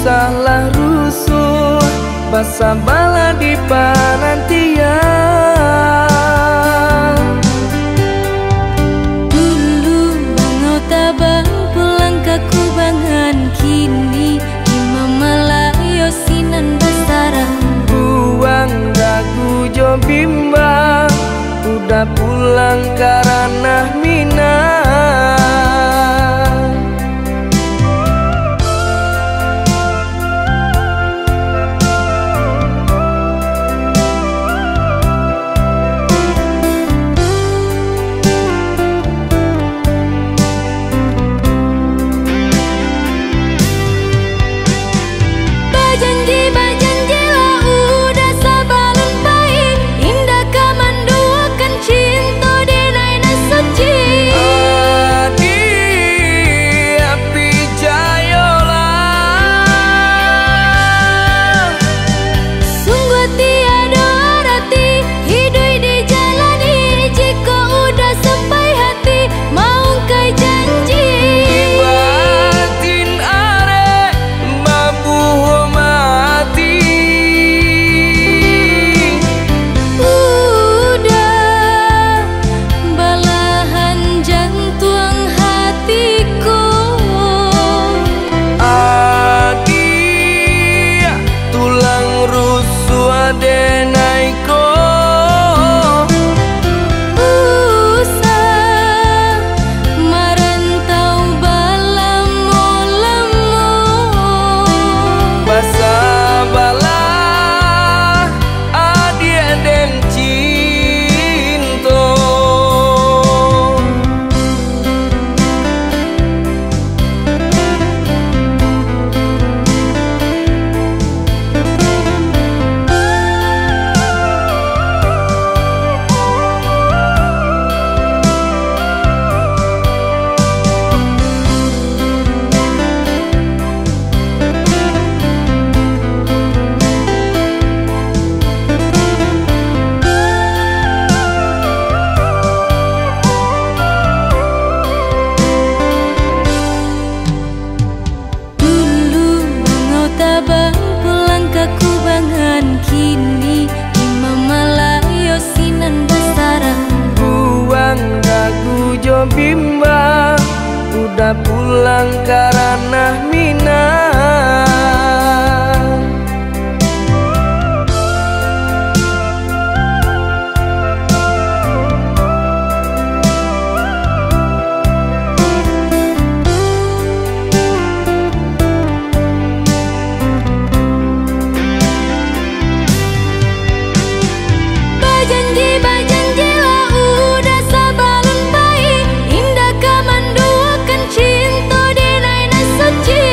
salah rusuh basa bala di panantian. Dulu bangau tabang pulang ke kubangan, kini imam malayo sinan basarang. Buang dagu jo bimbang, udah pulang karena minang. Bimbang udah pulang karena minang. Cinta di naina suci.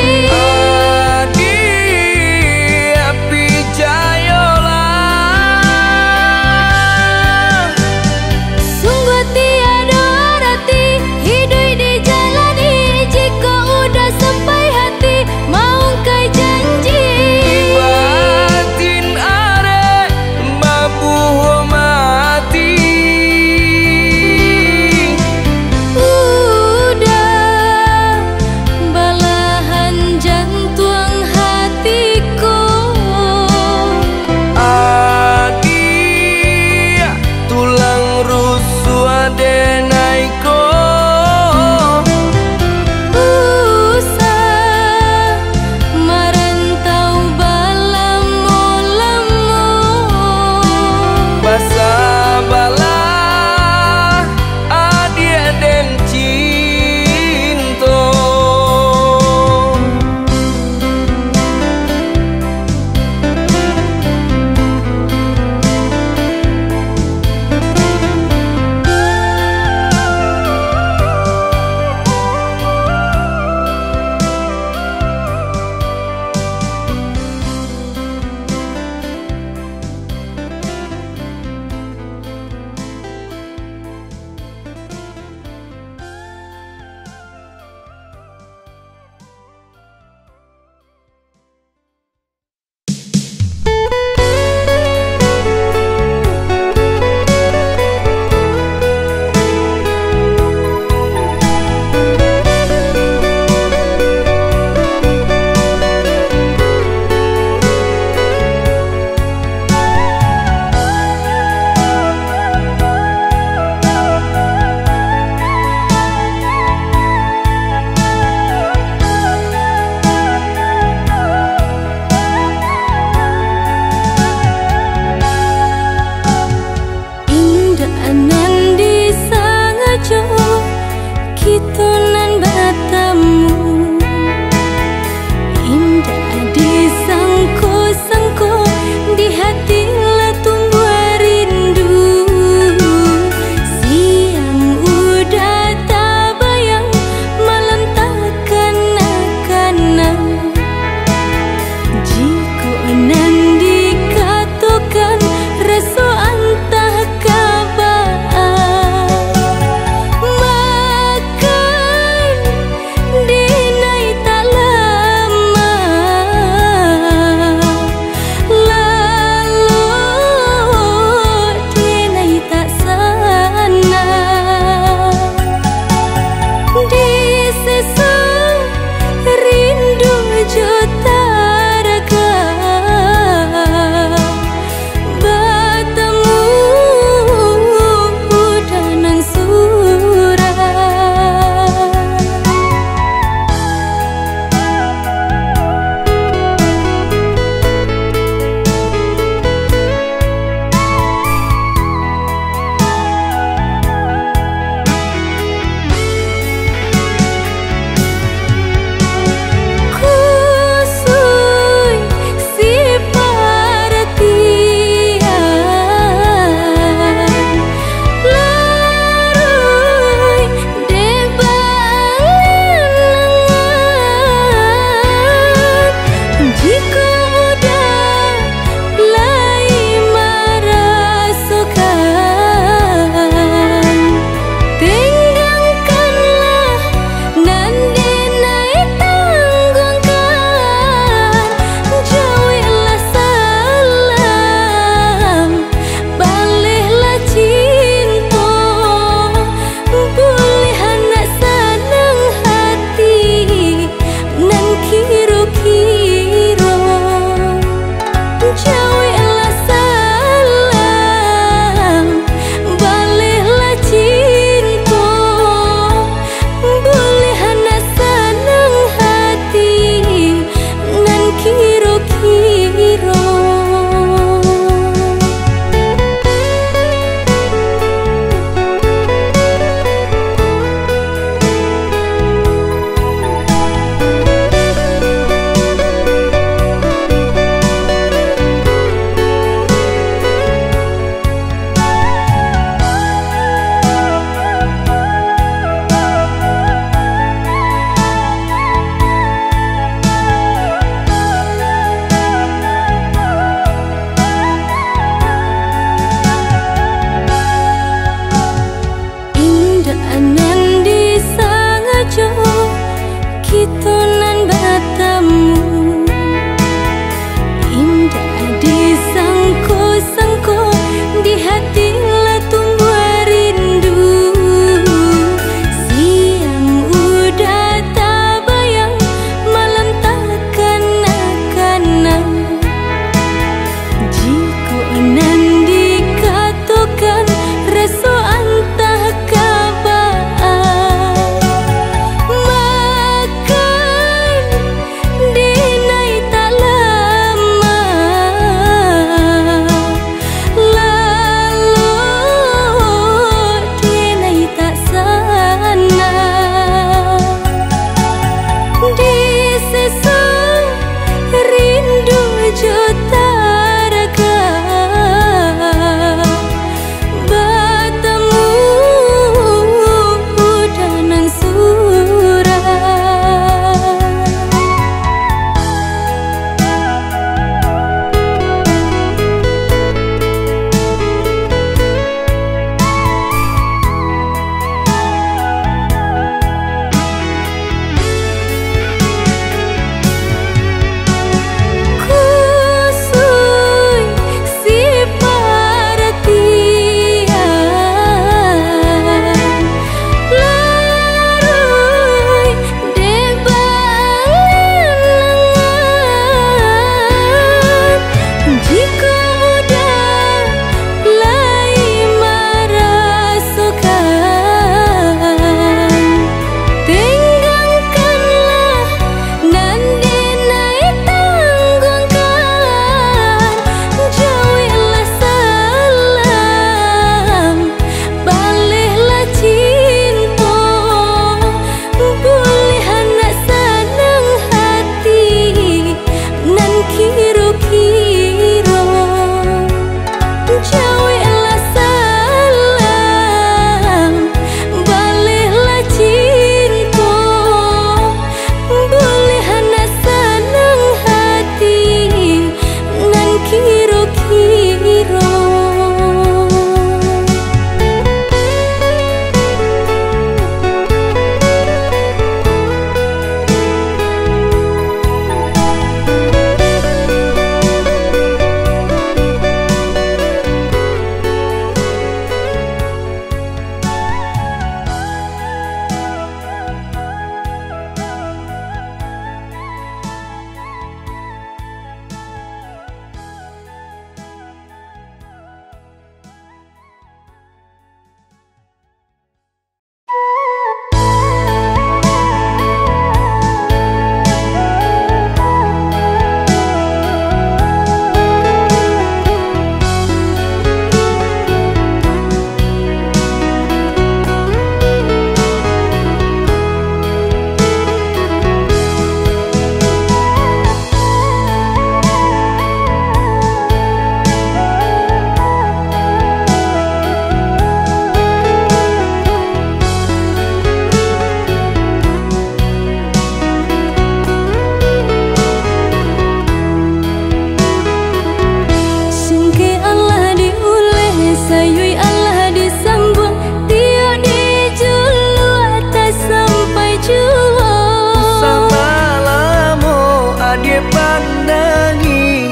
dangi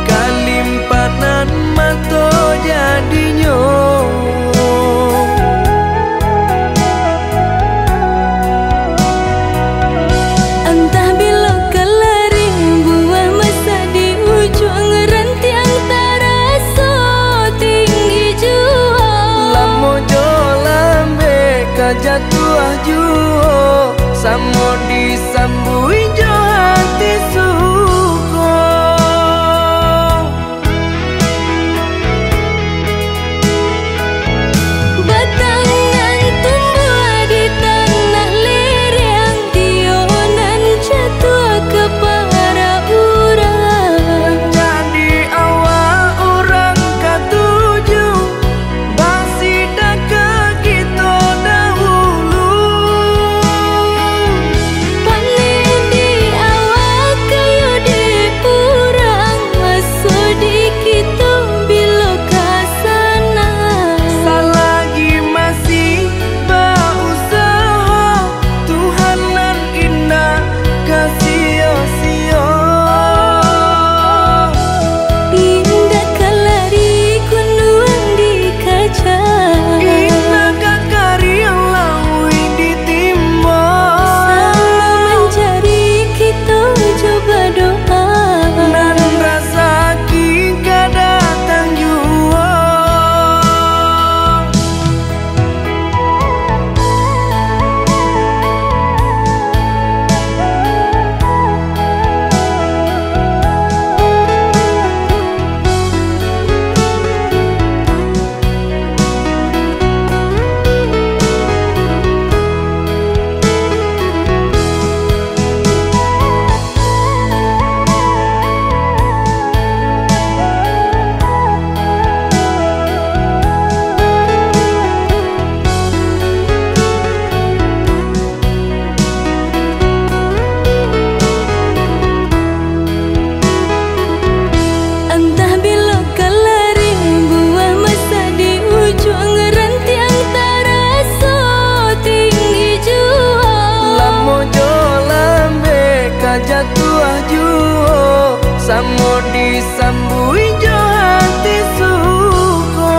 kalimpanan mato jadinyo. Entah bila kelaring buah masa di ujung rantiang taraso tinggi jua. Lamo jo lambe kajatuh juo samo disambui jo hati suko. Batangan tumbuh di tanah lereng, tionan jatuh ke para urang. Jadi awal orang katuju basida ke kita dahulu. Panen di awal kayu di urang, masuk di kita bila kasana. Selagi masih berusaha Tuhan nan indah kasih-sio. Indah kelari kunuan di kaca, Indah kakari yang laui ditimbang. sama mencari kita coba doa. Dan rasa kita datang jua. Entah bila kelaring buah masa di ujung rantiang taraso tinggi jua. Lamo jo lambe kajatuh juo samo disambui jo hati suko.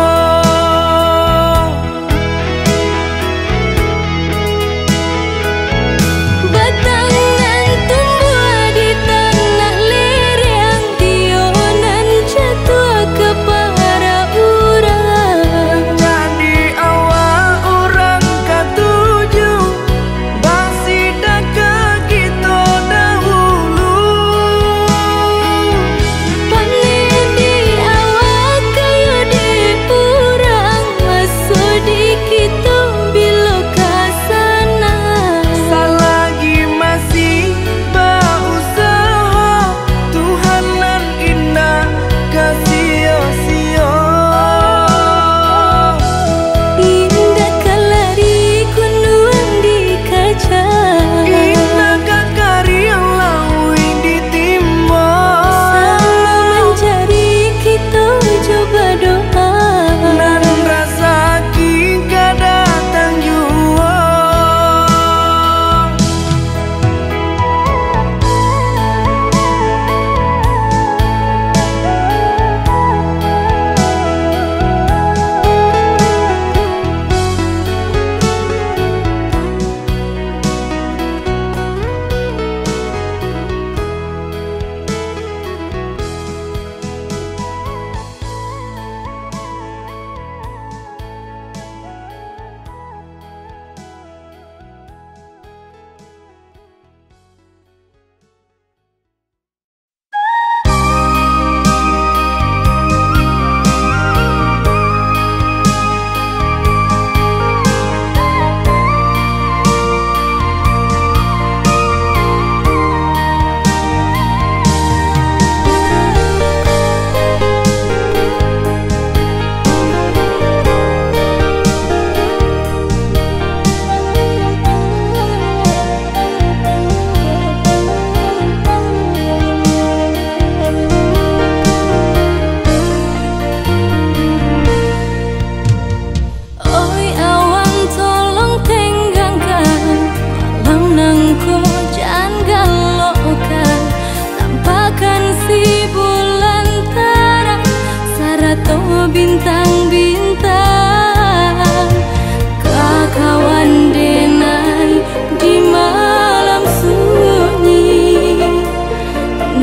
Batangan tumbuh di tanah lereng, tionan jatuh ke para urang. Jadi awal orang katuju basida ke kita dahulu. Panen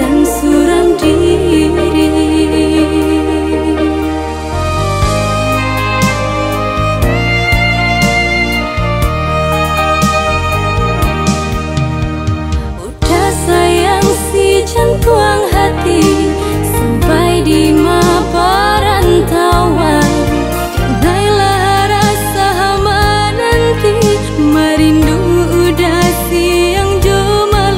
dan suram diri. Udah sayang si jantuang hati sampai di perantauan. Janailah rasa hama nanti, merindu udah siang jumalan.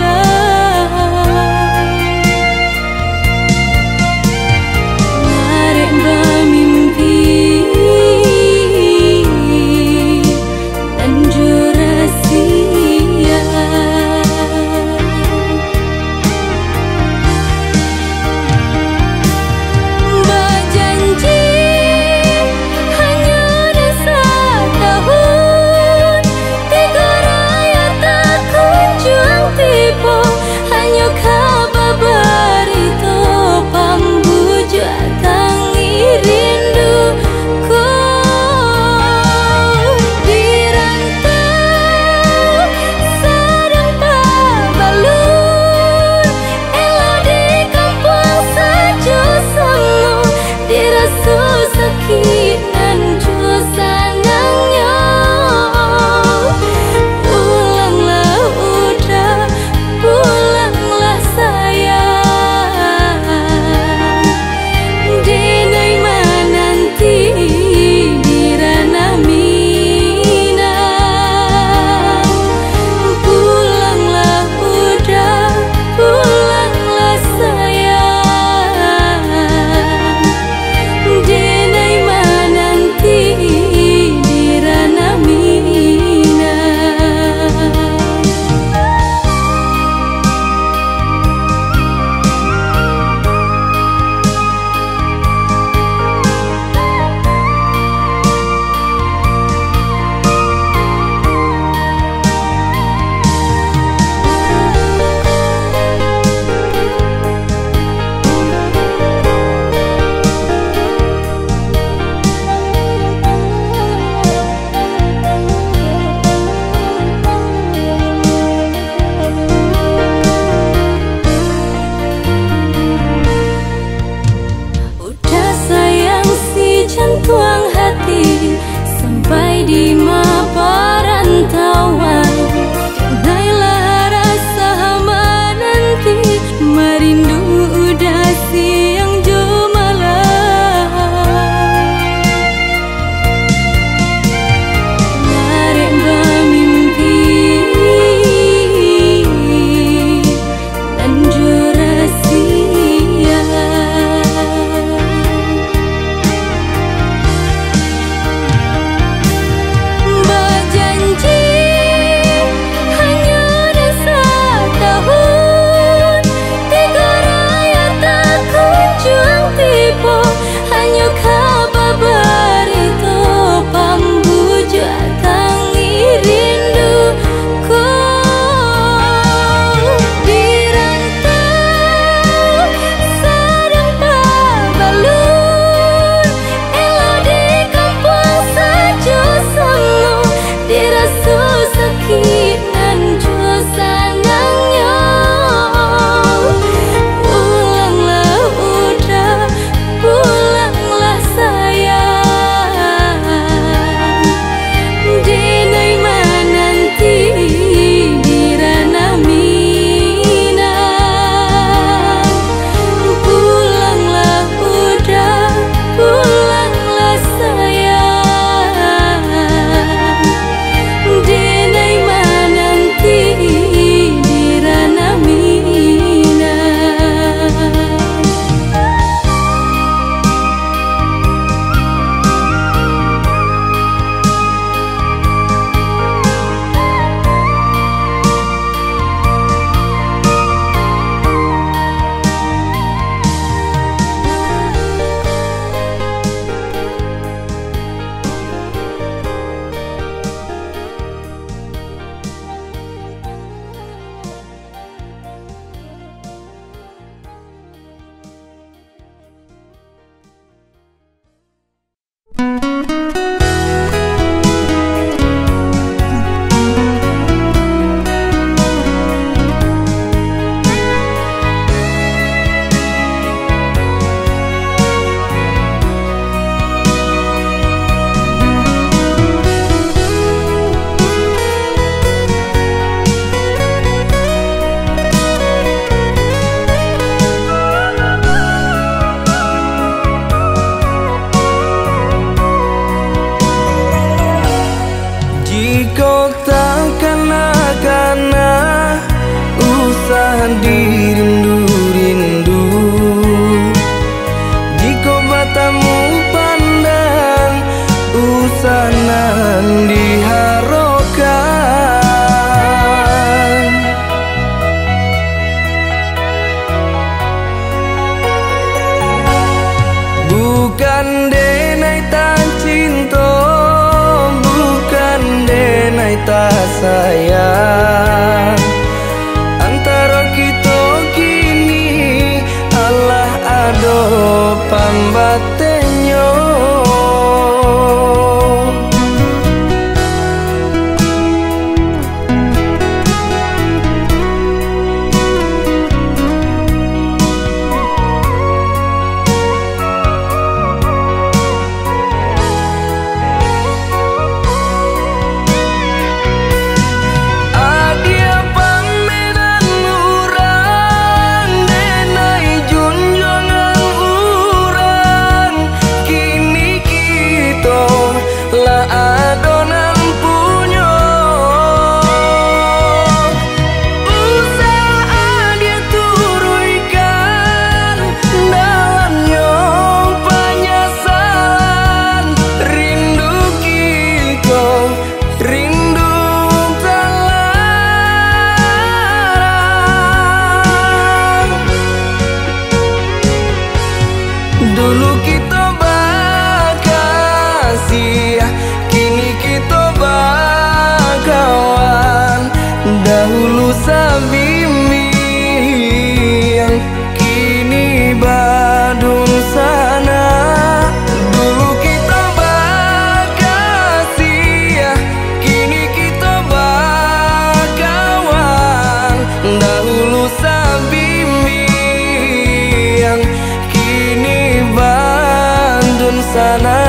sana.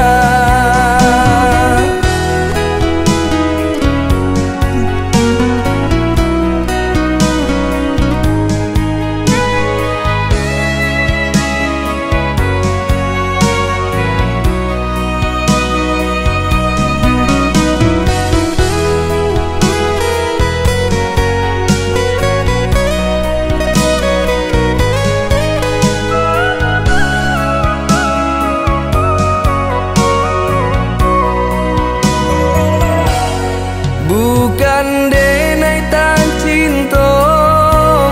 Bukan denai tak cinta,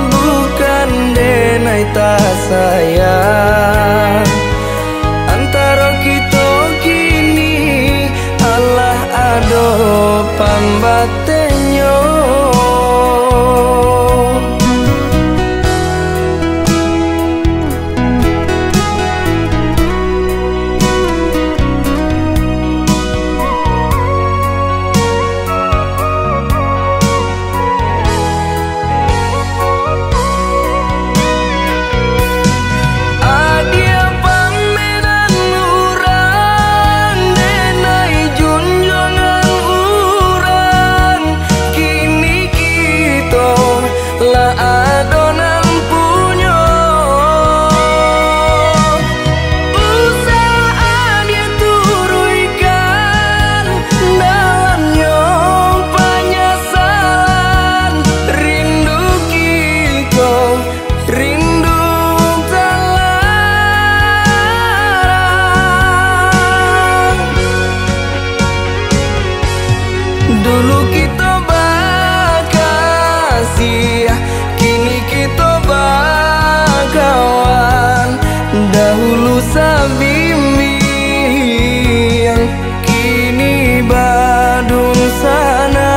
bukan denai tak sayang. Antara kita kini Allah ado pambatenyo. Dulu kita bakasih, kini kita bakawan. Dahulu sabimbing, kini badung sana.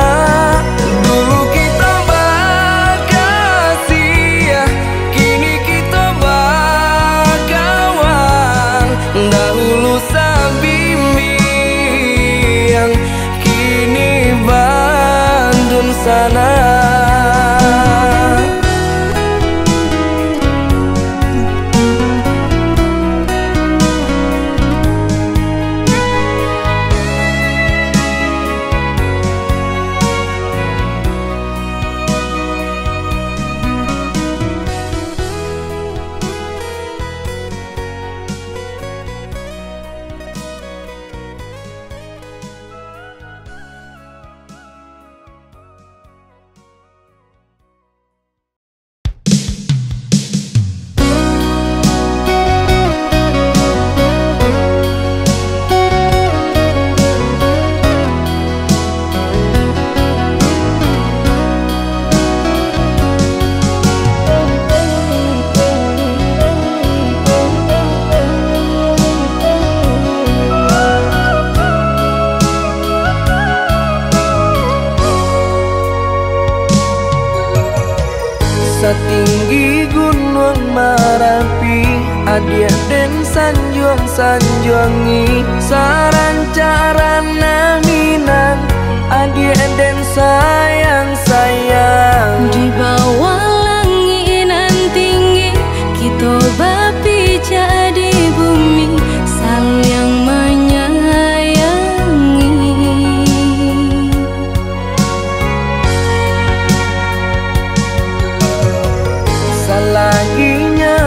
Dulu kita bakasih, kini kita bakawan. Dahulu sabimbing, kini Bandung sana. Setinggi gunung Merapi, adia den sanjuang-sanjuangi. Sarancarana Minang, adia den sayang-sayang. Di bawah langit nan tinggi, kita bapi jadi bumi, saling menyayangi. Salaginya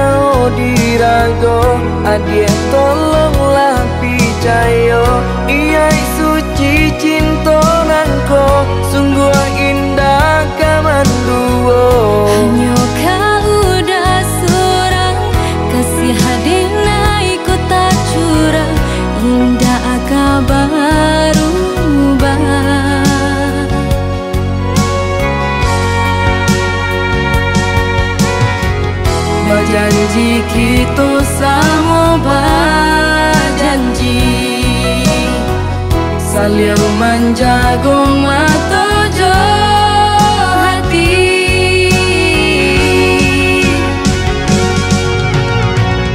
dirago, adia tolonglah picayo. Iya suci cintonanko, sungguh indah kamanduo. Hanya kau udah surang, kasih hadina ikut tak curang, indah kabaru bah. Janji kita sama berjanji, saling menjaga mata jo hati.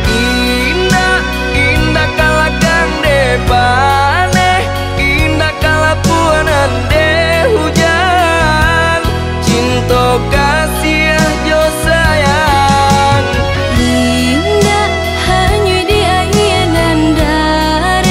Indah, indah kalakan depane, indah kalapuan ande hujan. Cinta kasih jo sayang, Indah hanya di ayenan dare.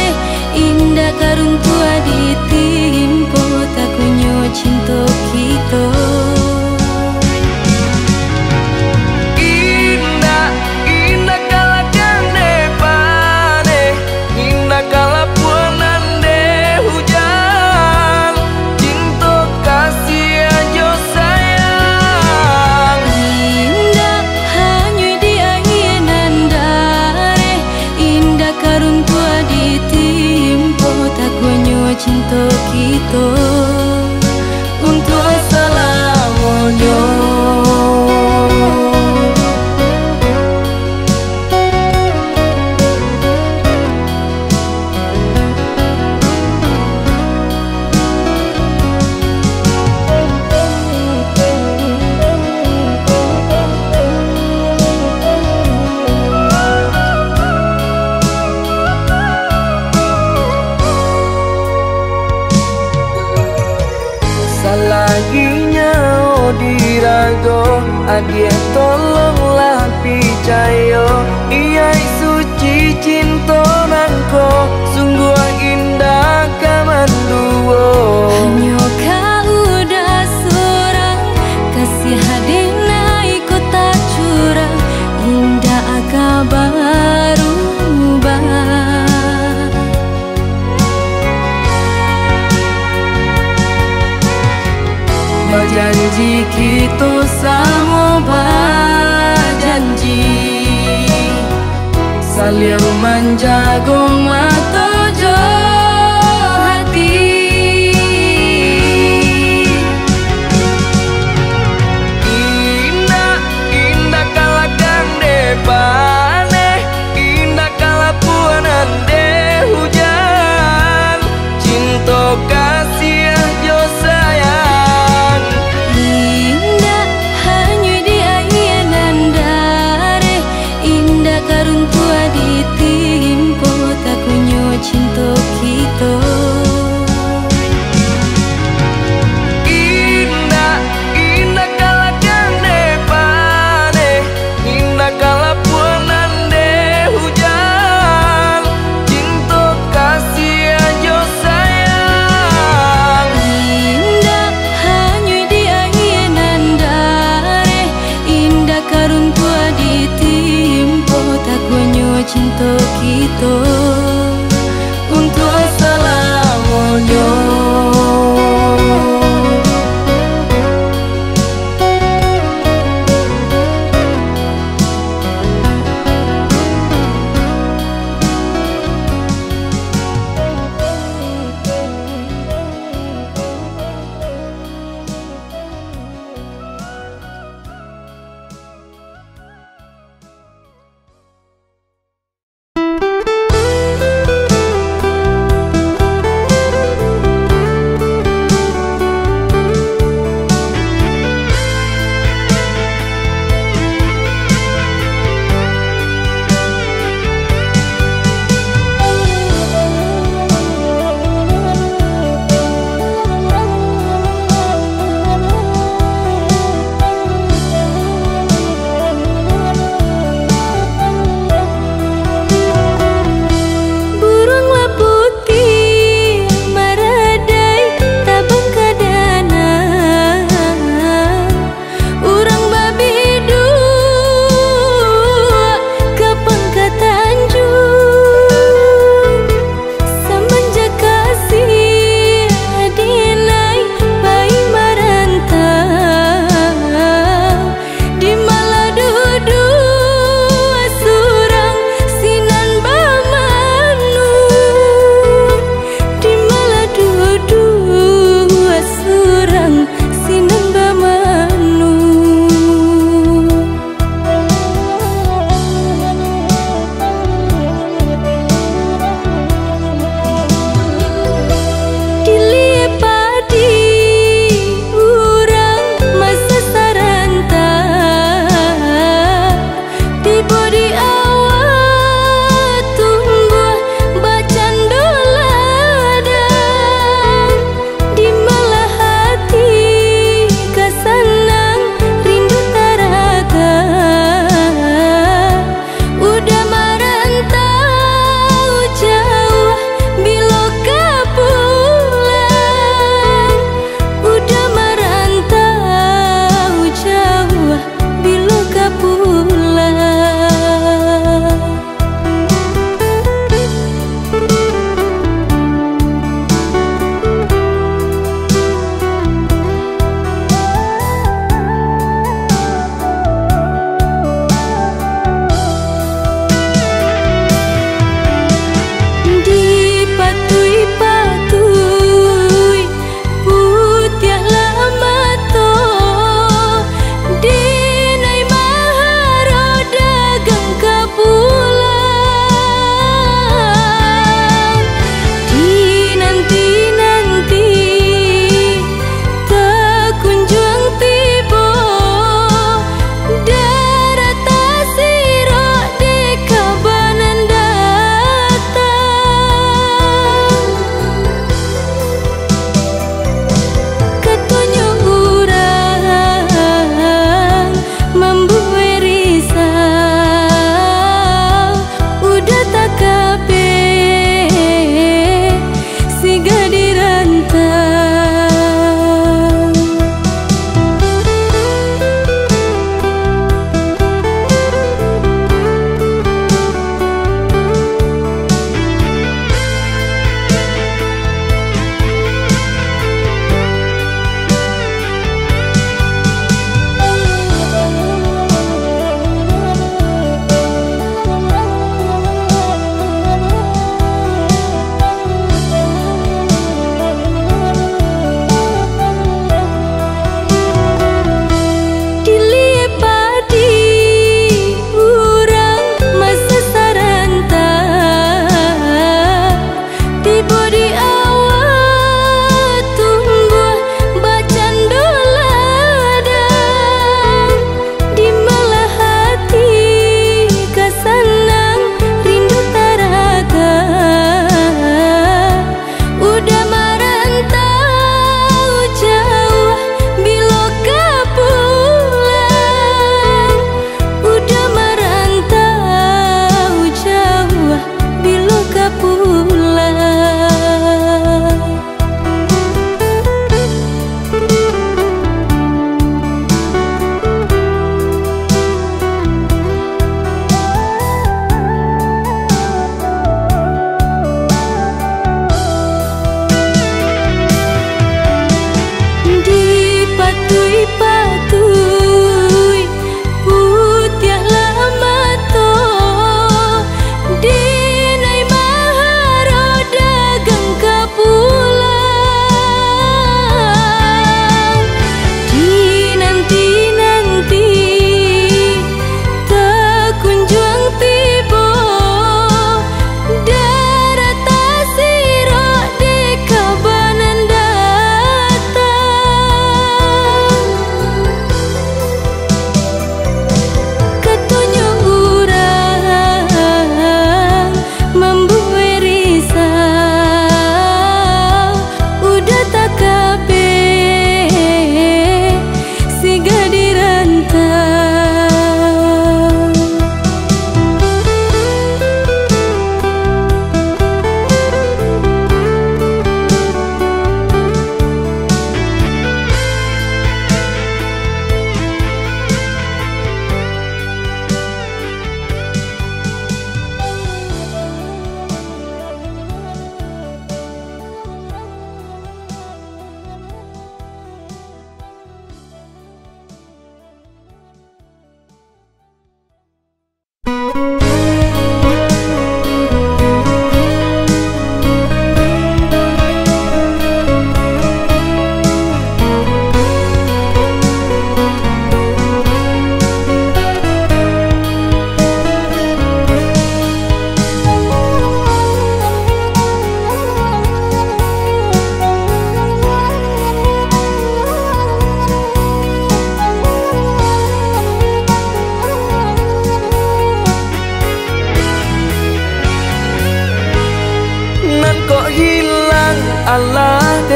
Adie tolonglah picayo, iya suci cinta nangko, sungguh indah kamanduo. Hanya kau udah seorang, kasih hadena ikut tak curang, indah kabar ubah. Janji kita sama berjanji, saling menjaga mata jo hati. Indah, indah kalakang depane, indah kalapuanan de hujan, cinta kasih jo sayang. Indah hanya di ayanan dare, indah karuntua ditimpo tak kunyo cinta.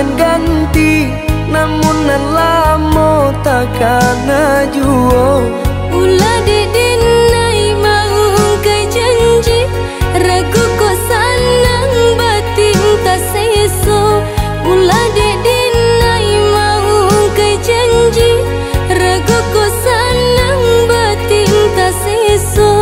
yang ganti, namun nan lamo takkan juo. Ulah dedinai mau kai janji, ragu ko sanang batin tak seso. Ulah dedinai mau kai janji, ragu ko sanang batin tak seso.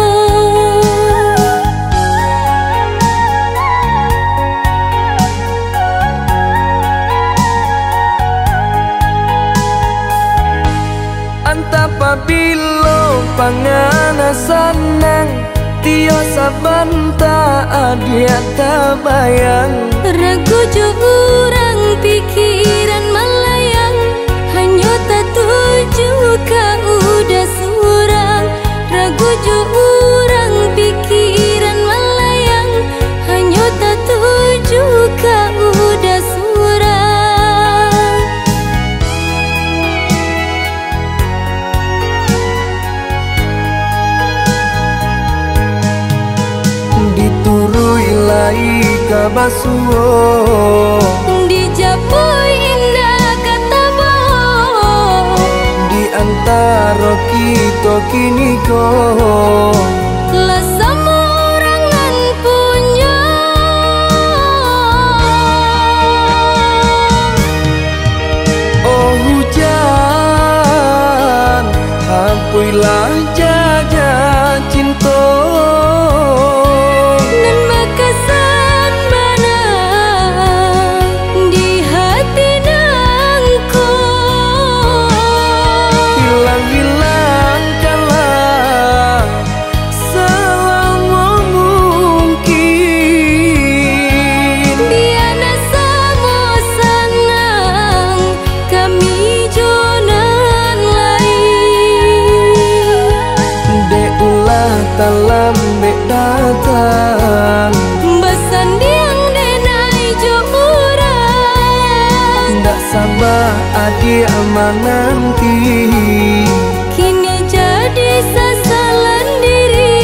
Apabila pangana sanang, tio sabanta adia tabayang. Ragu jo urang pikiran malayang, hanya tak tuju ka udah surang. Ragu jo urang pikiran malayang, hanya tak tuju ka udah surang. Diturui lai kabasuo, dijapui indah kata bo. di antara kita kini ko Lah sama orang nan punya. oh hujan, hapuilah jaja cinta. Nan makasan mana di hati nangku. Hilang-hilangkanlah selama mungkin. Diana sama sanang kami jonan lain. Deulah talam bek datang, Besandiang denai jo urang. ndak sabar adik menanti. Kini jadi sasalan diri.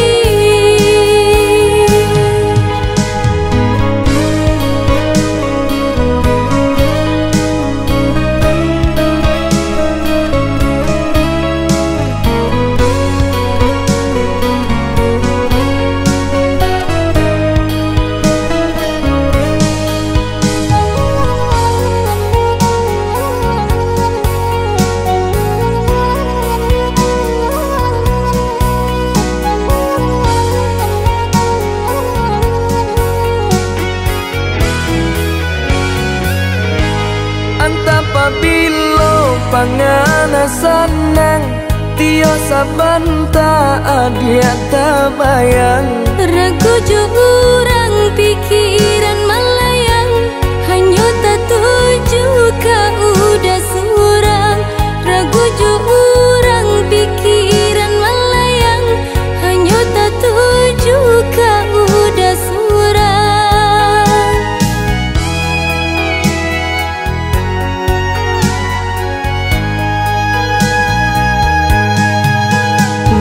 Apabila pangana sanang, tio sabanta adia tabayang. Ragu jo urang pikiran malayang, hanya tak tuju ka udah surang. Ragu jo urang pikiran malayang, hanya tak tuju ka udah surang.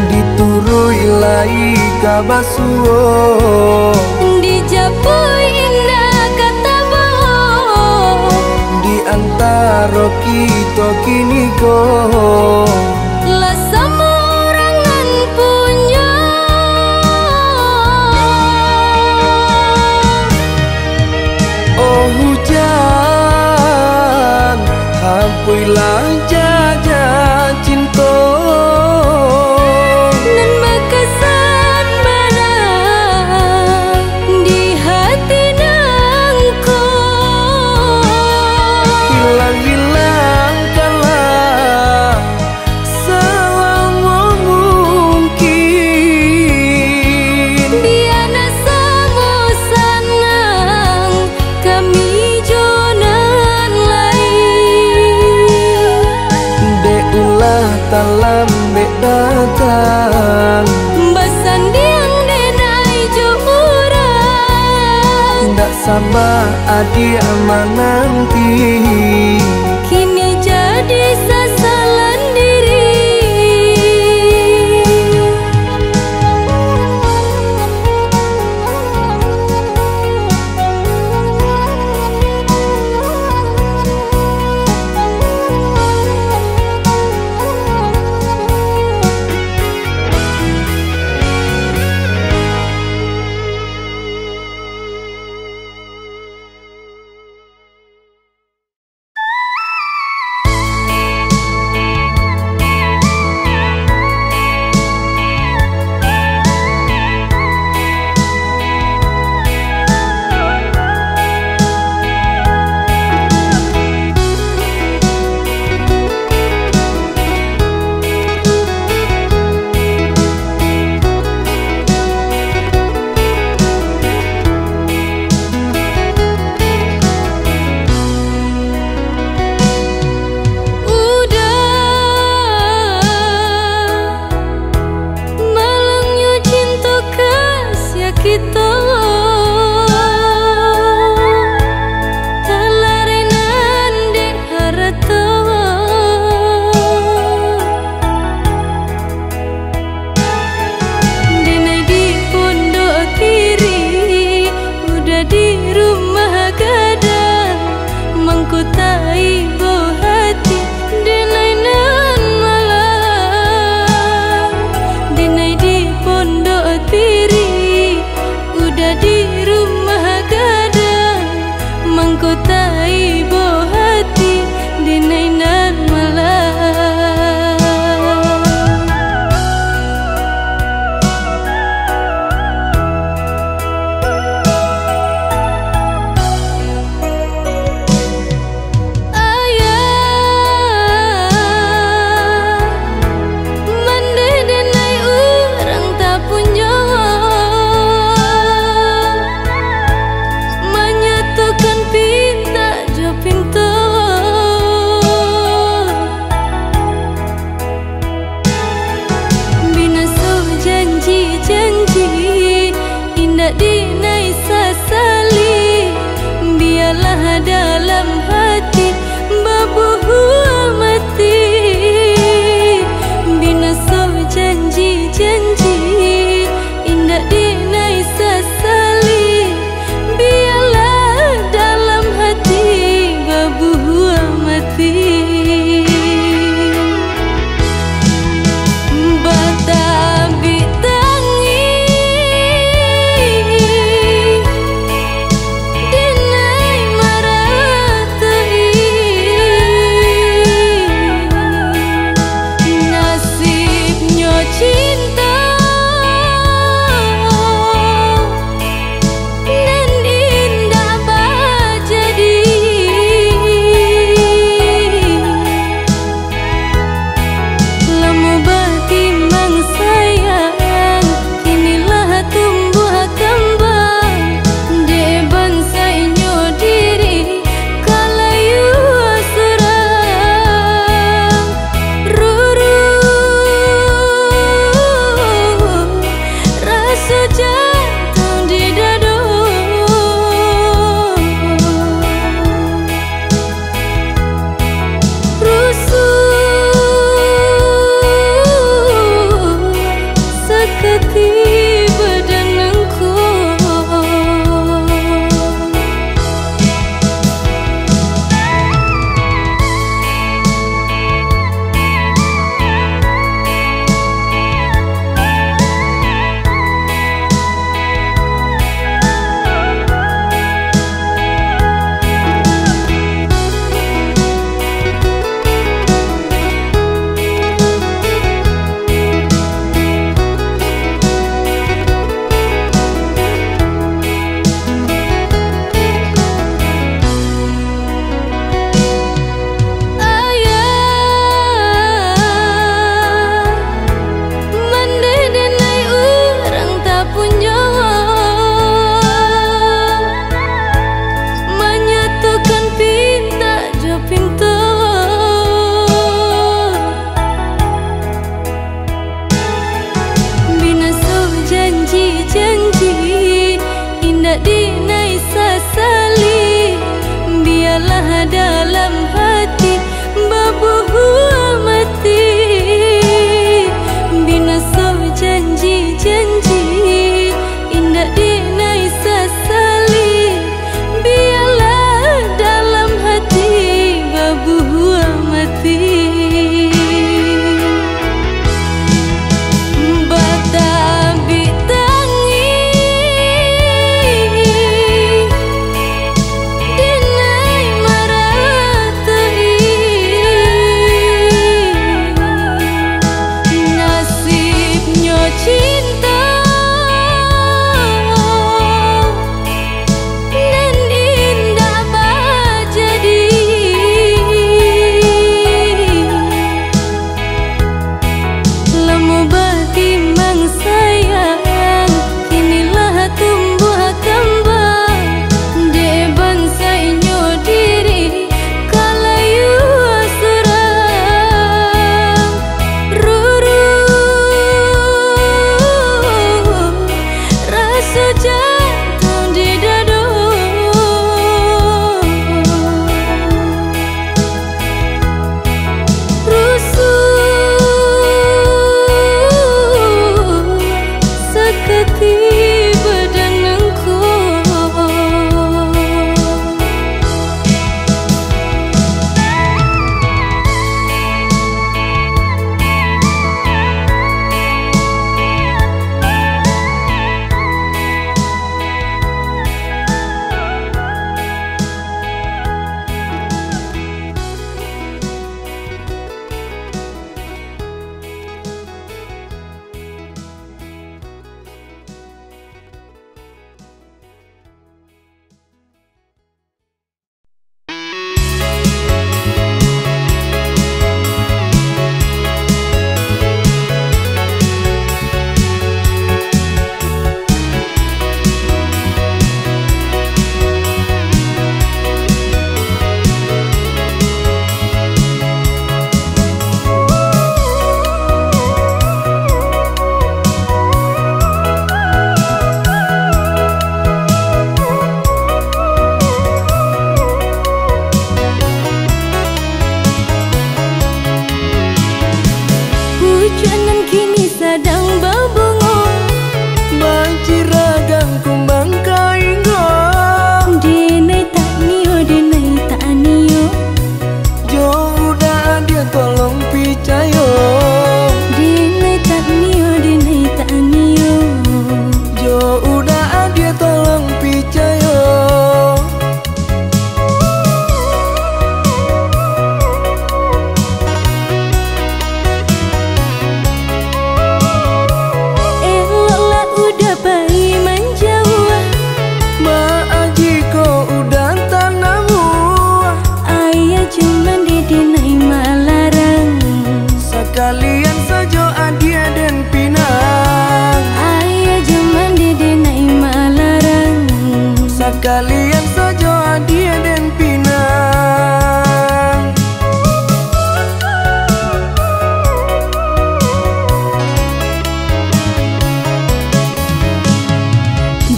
Diturui lai kabasuo, Dijapui indah kata bo. di antara kita kini ko Lah sama orang nan punya. oh hujan, hapuilah jaja cinta. Nan makasan mana di hati nangku. Hilang-hilangkanlah selama mungkin. Diana sama sanang kami jonan lain. Deulah talam bek datang, Besandiang denai jo urang. ndak sabar adik menanti. Kini jadi sasalan diri. ada di rumah gadang, mangkotai bo hati dinainan malam. Dinai sasali, biarlah dalam hati babuh mati. Bina so janji-janji, indah dinai sasali, biarlah dalam hati babuh mati. Dinai sasali, biarlah dalam hati babuh mati. Bina so janji-janji, indah dinai sasali, biarlah dalam hati babuh mati.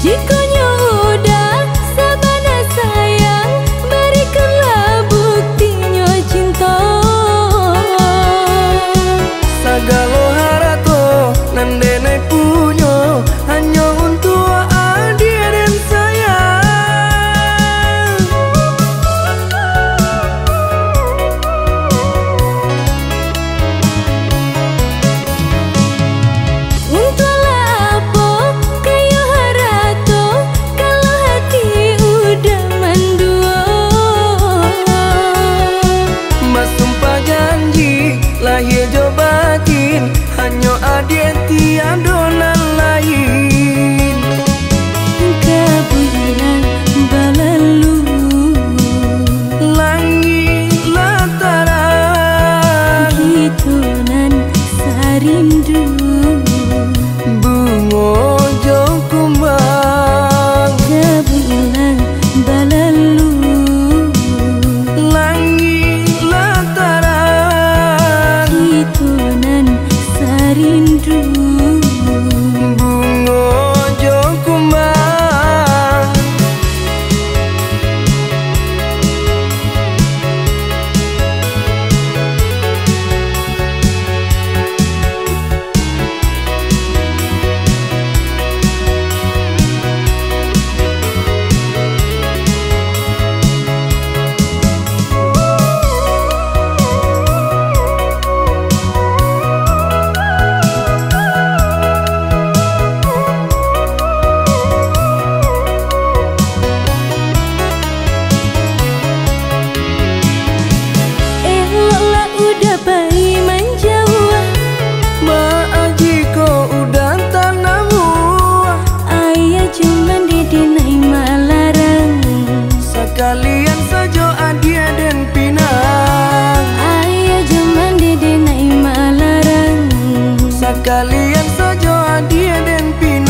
Jikonya udah sabana sayang, berikanlah buktinya cinta. Sagalo harato nandene punyo hanya untuk adik dan sayang. Untunglah apa kayu harato kalau hati udah mendua. Mas sumpah janji lahir jo batin hanya adik tiada nan lain. Kebulan balalu Langit lataran hitunan sarindu. bungo jo kumbang. Kebulan balalu Langit lataran hitunan sarindu. bungo jo kumbang. Eloklah udah bayi menjauh, Maaji ko udah tanah buah. ayah cuman dede naik malarang. Sekalian saja adia dan pinang. Ayah cuman dede naik malarang. Sekalian saja adia dan pinang.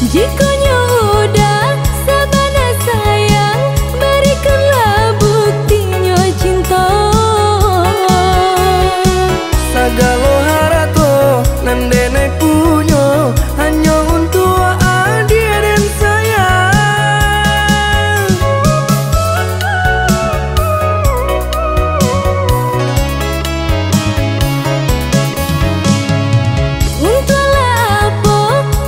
Jikonya udah sabana sayang, berikanlah buktinya cinta. Sagalo harato nandene punyo hanya untuk adia dan sayang. Untunglah apa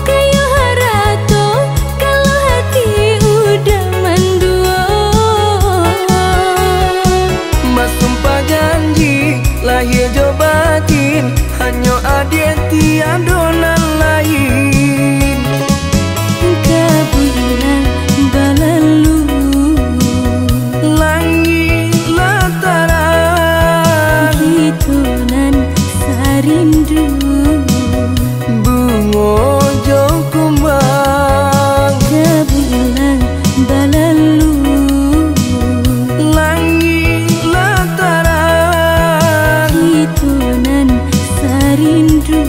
kayu harato kalau hati udah mendua. Mas sumpah janji lahir jo batin hanya adik tiada nan lain. Kebulan balalu Langit lataran hitunan sarindu. bungo jo kumbang. Kebulan balalu Langit lataran hitunan sarindu.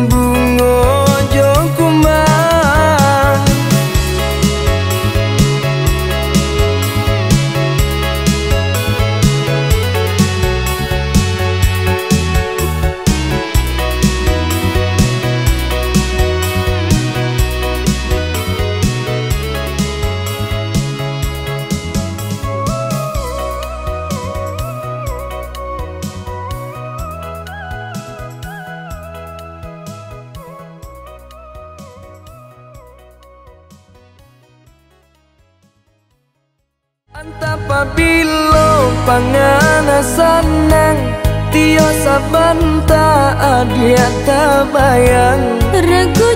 bungo jo kumbang. Antapabilo pangana sanang tio sabanta adia tabayang. Ragu